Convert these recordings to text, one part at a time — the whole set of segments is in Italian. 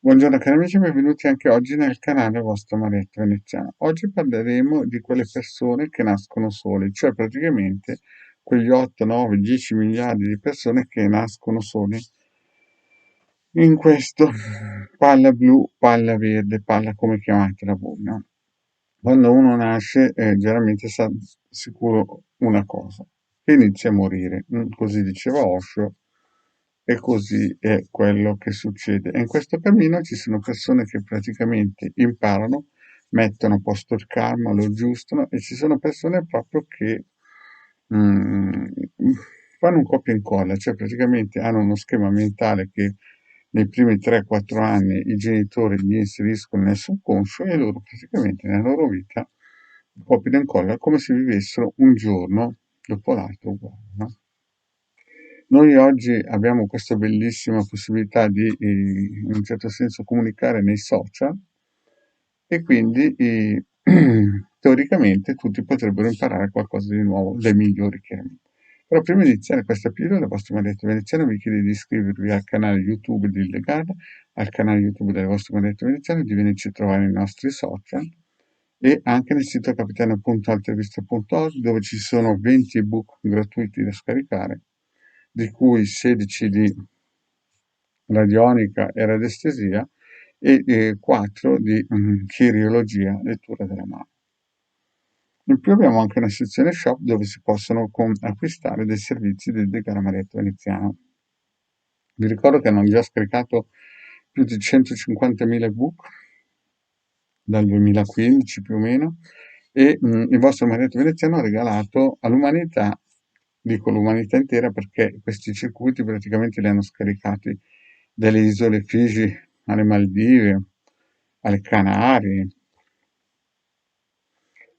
Buongiorno cari amici, benvenuti anche oggi nel canale vostro Marietta Veneziana. Oggi parleremo di quelle persone che nascono sole, cioè praticamente quegli 8, 9, 10 miliardi di persone che nascono soli in questo palla blu, palla verde, palla come chiamatela voi, no? Quando uno nasce, generalmente sa sicuro una cosa, che inizia a morire. Così diceva Osho, e così è quello che succede. E in questo cammino ci sono persone che praticamente imparano, mettono a posto il karma, lo aggiustano, e ci sono persone proprio che mm, fanno un copia e incolla, cioè praticamente hanno uno schema mentale che nei primi 3-4 anni i genitori gli inseriscono nel subconscio e loro praticamente nella loro vita copiano e incolla come se vivessero un giorno dopo l'altro uguale, no? Noi oggi abbiamo questa bellissima possibilità di, in un certo senso, comunicare nei social e quindi teoricamente tutti potrebbero imparare qualcosa di nuovo, dai migliori chiaramente. Però prima di iniziare questa pillola, la vostra Marietta Veneziana vi chiede di iscrivervi al canale YouTube di Illegale, al canale YouTube delle vostre Mariette Veneziane, di venirci a trovare nei nostri social e anche nel sito capitano.altervista.org dove ci sono 20 ebook gratuiti da scaricare, di cui 16 di radionica e radiestesia e 4 di chiriologia, lettura della mano. In più abbiamo anche una sezione shop dove si possono acquistare dei servizi del Decano Marietta Veneziano. Vi ricordo che hanno già scaricato più di 150.000 ebook dal 2015 più o meno, e il vostro Marietta Veneziano ha regalato all'umanità, dico l'umanità intera perché questi circuiti praticamente li hanno scaricati dalle isole Fiji alle Maldive, alle Canarie,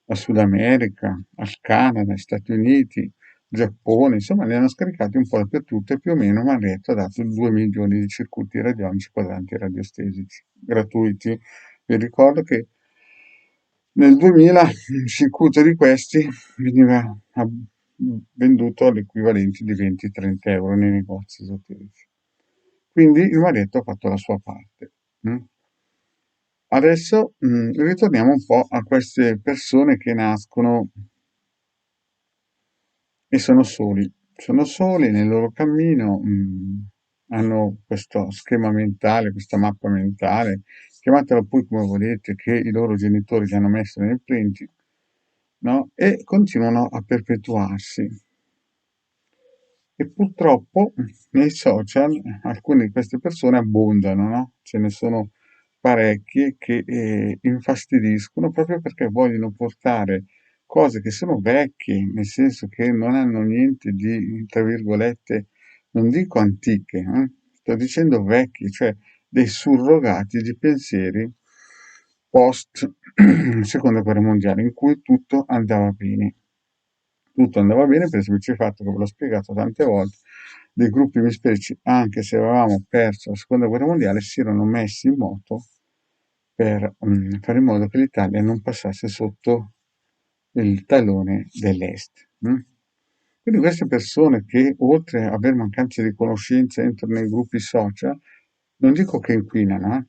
a Sud America, al Canada, agli Stati Uniti, Giappone, insomma li hanno scaricati un po' dappertutto e più o meno Marietta ha dato 2 milioni di circuiti radionici quadranti radiostesici gratuiti. Vi ricordo che nel 2000 un circuito di questi veniva venduto all'equivalente di 20-30 euro nei negozi esoterici. Quindi il Marietto ha fatto la sua parte. Adesso ritorniamo un po' a queste persone che nascono e sono soli nel loro cammino, hanno questo schema mentale, questa mappa mentale, chiamatela poi come volete, che i loro genitori gli hanno messo nei imprinting, no? E continuano a perpetuarsi. E purtroppo nei social alcune di queste persone abbondano, no? Ce ne sono parecchie che infastidiscono proprio perché vogliono portare cose che sono vecchie, nel senso che non hanno niente di, tra virgolette, non dico antiche, sto dicendo vecchie, cioè dei surrogati di pensieri post seconda guerra mondiale in cui tutto andava bene. Tutto andava bene per il semplice fatto che ve l'ho spiegato tante volte, dei gruppi emisferici, anche se avevamo perso la seconda guerra mondiale, si erano messi in moto per fare in modo che l'Italia non passasse sotto il tallone dell'Est. Quindi queste persone che, oltre ad aver mancanza di conoscenza, entrano nei gruppi social, non dico che inquinano,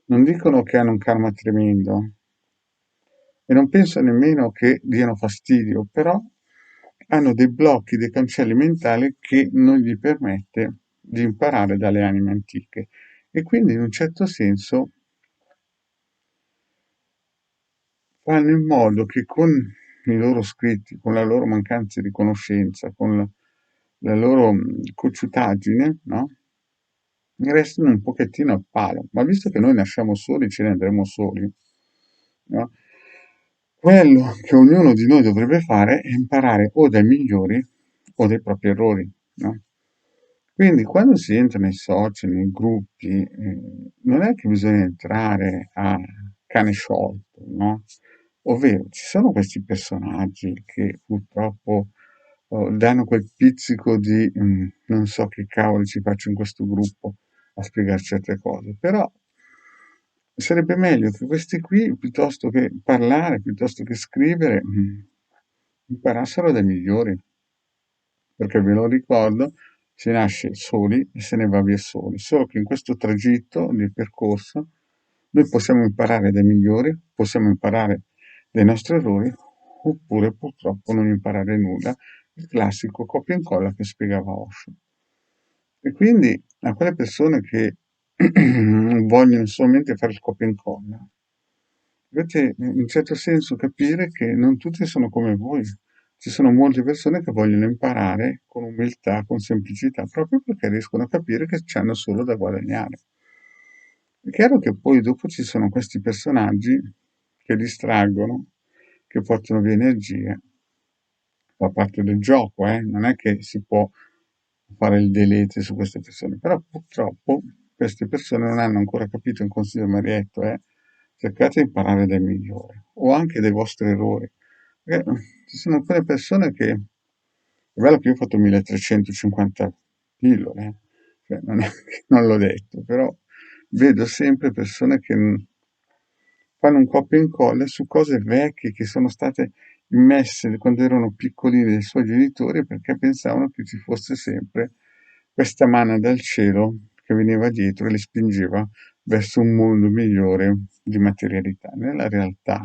non dicono che hanno un karma tremendo, e non penso nemmeno che diano fastidio, però hanno dei blocchi, dei cancelli mentali che non gli permette di imparare dalle anime antiche e quindi in un certo senso fanno in modo che con i loro scritti, con la loro mancanza di conoscenza, con la loro cocciutaggine, no? Restano un pochettino a palo, ma visto che noi nasciamo soli, ce ne andremo soli, no? Quello che ognuno di noi dovrebbe fare è imparare o dai migliori o dai propri errori, no? Quindi quando si entra nei social, nei gruppi, non è che bisogna entrare a cane sciolto, no? Ovvero ci sono questi personaggi che purtroppo danno quel pizzico di non so che cavolo ci faccio in questo gruppo a spiegare certe cose, però sarebbe meglio che questi qui, piuttosto che parlare, piuttosto che scrivere, imparassero dai migliori, perché ve lo ricordo, Si nasce soli e se ne va via soli, solo che in questo tragitto di percorso noi possiamo imparare dai migliori, possiamo imparare dai nostri errori, oppure purtroppo non imparare nulla, il classico copia e incolla che spiegava Osho. E quindi a quelle persone che vogliono solamente fare il copia e incolla, dovete in un certo senso capire che non tutti sono come voi. Ci sono molte persone che vogliono imparare con umiltà, con semplicità, proprio perché riescono a capire che c'hanno solo da guadagnare. È chiaro che poi dopo ci sono questi personaggi che distraggono, che portano via energie, fa parte del gioco, non è che si può fare il delete su queste persone, però purtroppo queste persone non hanno ancora capito. Un consiglio Marietto è: cercate di imparare dai migliori o anche dai vostri errori, perché ci sono quelle persone che, è bello che io ho fatto 1350 pillole, cioè non è che non l'ho detto, però vedo sempre persone che fanno un copia e incolla su cose vecchie che sono state immesse quando erano piccolini dai suoi genitori, perché pensavano che ci fosse sempre questa mano dal cielo che veniva dietro e li spingeva verso un mondo migliore di materialità. Nella realtà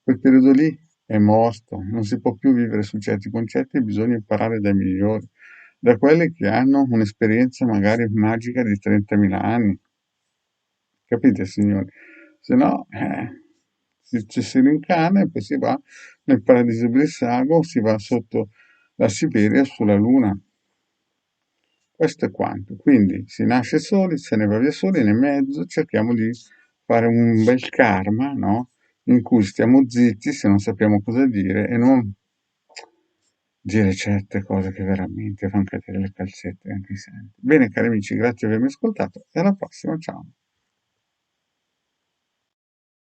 quel periodo lì è morto, non si può più vivere su certi concetti, bisogna imparare dai migliori, da quelli che hanno un'esperienza magari magica di 30.000 anni. Capite, signori? Se no, ci si rincarna e poi si va nel paradiso Brissago, si va sotto la Siberia sulla Luna. Questo è quanto. Quindi si nasce soli, se ne va via soli, nel mezzo cerchiamo di fare un bel karma, no? In cui stiamo zitti se non sappiamo cosa dire e non dire certe cose che veramente fanno cadere le calzette anche i santi. Bene, cari amici, grazie di avermi ascoltato e alla prossima, ciao.